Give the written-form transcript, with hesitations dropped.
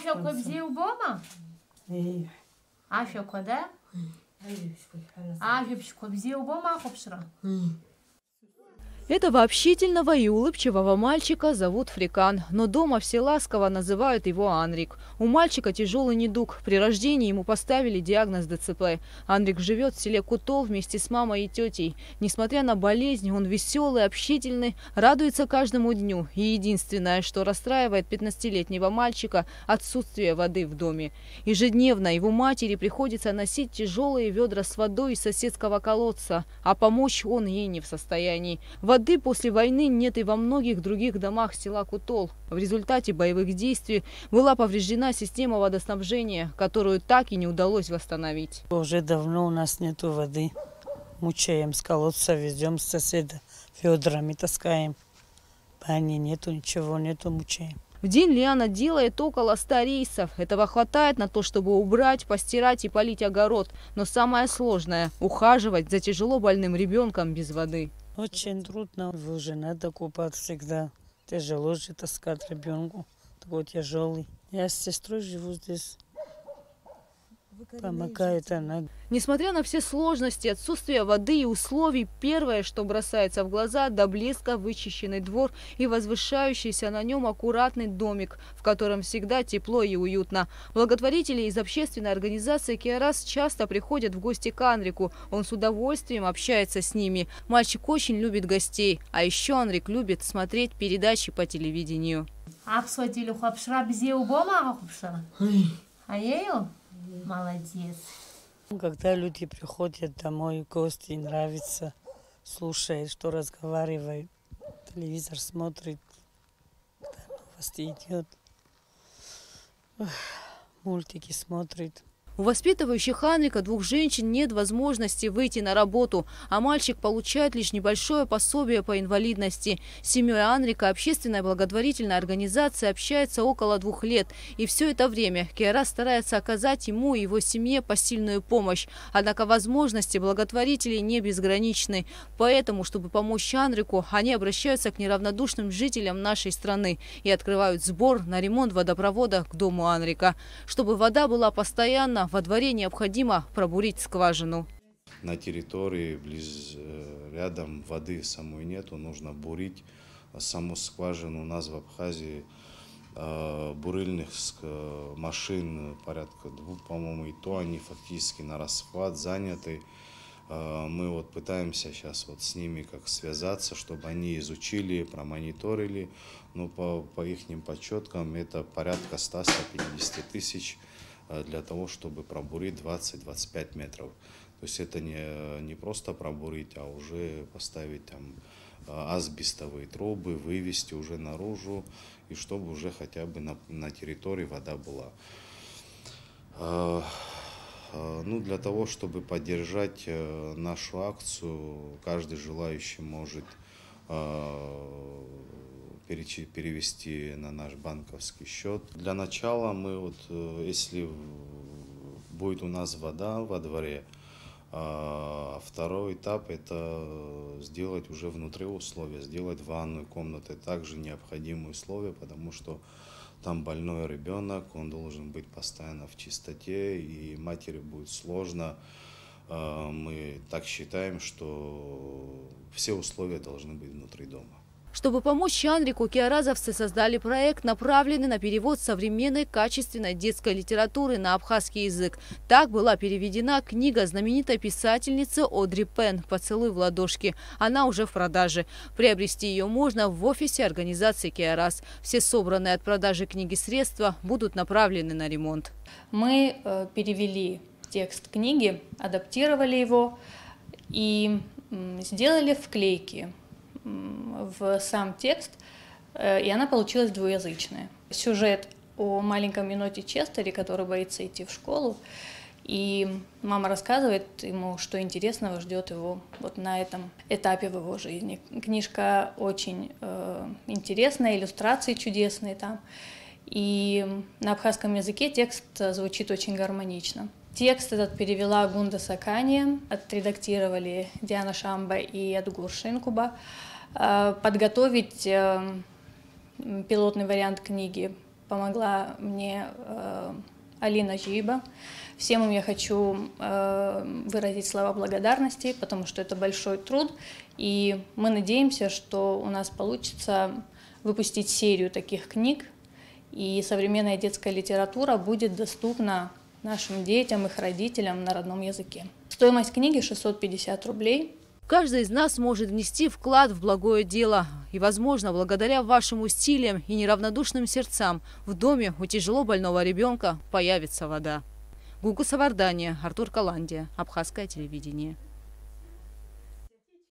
Ашо кобзи убома? Ашо кода? Ажибш кобзи убома хопшра. Этого общительного и улыбчивого мальчика зовут Фрикан, но дома все ласково называют его Анрик. У мальчика тяжелый недуг. При рождении ему поставили диагноз ДЦП. Анрик живет в селе Кутол вместе с мамой и тетей. Несмотря на болезнь, он веселый, общительный, радуется каждому дню. И единственное, что расстраивает 15-летнего мальчика – отсутствие воды в доме. Ежедневно его матери приходится носить тяжелые ведра с водой из соседского колодца, а помочь он ей не в состоянии. Воды после войны нет и во многих других домах села Кутол. В результате боевых действий была повреждена система водоснабжения, которую так и не удалось восстановить. Уже давно у нас нету воды. Мучаем с колодца, везем с соседа, ведрами таскаем. Бани нету, ничего нету, мучаем. В день Лиана делает около 100 рейсов. Этого хватает на то, чтобы убрать, постирать и полить огород. Но самое сложное – ухаживать за тяжело больным ребенком без воды. Очень трудно. Его же надо купать всегда. Тяжело же таскать ребенку. Такой тяжелый. Я с сестрой живу здесь. Помогает она. Несмотря на все сложности, отсутствие воды и условий, первое, что бросается в глаза – до блеска вычищенный двор и возвышающийся на нем аккуратный домик, в котором всегда тепло и уютно. Благотворители из общественной организации «Киарас» часто приходят в гости к Анрику. Он с удовольствием общается с ними. Мальчик очень любит гостей, а еще Анрик любит смотреть передачи по телевидению. Молодец. Когда люди приходят домой, гости, нравится, слушает, что разговаривают, телевизор смотрит, когда новости идет, мультики смотрит. У воспитывающих Анрика двух женщин нет возможности выйти на работу, а мальчик получает лишь небольшое пособие по инвалидности. С семьей Анрика общественная благотворительная организация общается около 2 лет. И все это время Киарас старается оказать ему и его семье посильную помощь. Однако возможности благотворителей не безграничны. Поэтому, чтобы помочь Анрику, они обращаются к неравнодушным жителям нашей страны и открывают сбор на ремонт водопровода к дому Анрика. Чтобы вода была постоянно, во дворе необходимо пробурить скважину. На территории рядом воды самой нету, нужно бурить саму скважину. У нас в Абхазии бурильных машин порядка 2, по-моему, и то они фактически на расхват заняты. Мы вот пытаемся сейчас вот с ними как связаться, чтобы они изучили, промониторили. Но по их подсчетам это порядка 100-150 тысяч для того, чтобы пробурить 20-25 метров. То есть это не просто пробурить, а уже поставить там асбестовые трубы, вывести уже наружу, и чтобы уже хотя бы на территории вода была. Ну, для того, чтобы поддержать нашу акцию, каждый желающий может перевести на наш банковский счет. Для начала мы вот, если будет у нас вода во дворе, второй этап это сделать уже внутри условия, сделать ванную комнату, также необходимые условия, потому что там больной ребенок, он должен быть постоянно в чистоте, и матери будет сложно. Мы так считаем, что все условия должны быть внутри дома. Чтобы помочь Анрику, киаразовцы создали проект, направленный на перевод современной качественной детской литературы на абхазский язык. Так была переведена книга знаменитой писательницы Одри Пен «Поцелуй в ладошки». Она уже в продаже. Приобрести ее можно в офисе организации «Киарас». Все собранные от продажи книги средства будут направлены на ремонт. Мы перевели текст книги, адаптировали его и сделали вклейки в сам текст, и она получилась двуязычная. Сюжет о маленьком еноте Честере, который боится идти в школу, и мама рассказывает ему, что интересного ждет его вот на этом этапе в его жизни. Книжка очень интересная, иллюстрации чудесные там, и на абхазском языке текст звучит очень гармонично. Текст этот перевела Гунда Сакания, отредактировали Диана Шамба и Адгур Шинкуба. Подготовить пилотный вариант книги помогла мне Алина Жиба. Всем им я хочу выразить слова благодарности, потому что это большой труд, и мы надеемся, что у нас получится выпустить серию таких книг, и современная детская литература будет доступна нашим детям, их родителям на родном языке. Стоимость книги 650 рублей. Каждый из нас может внести вклад в благое дело. И, возможно, благодаря вашим усилиям и неравнодушным сердцам в доме у тяжело больного ребенка появится вода. Гугу Савардания, Артур Каландия, Абхазское телевидение.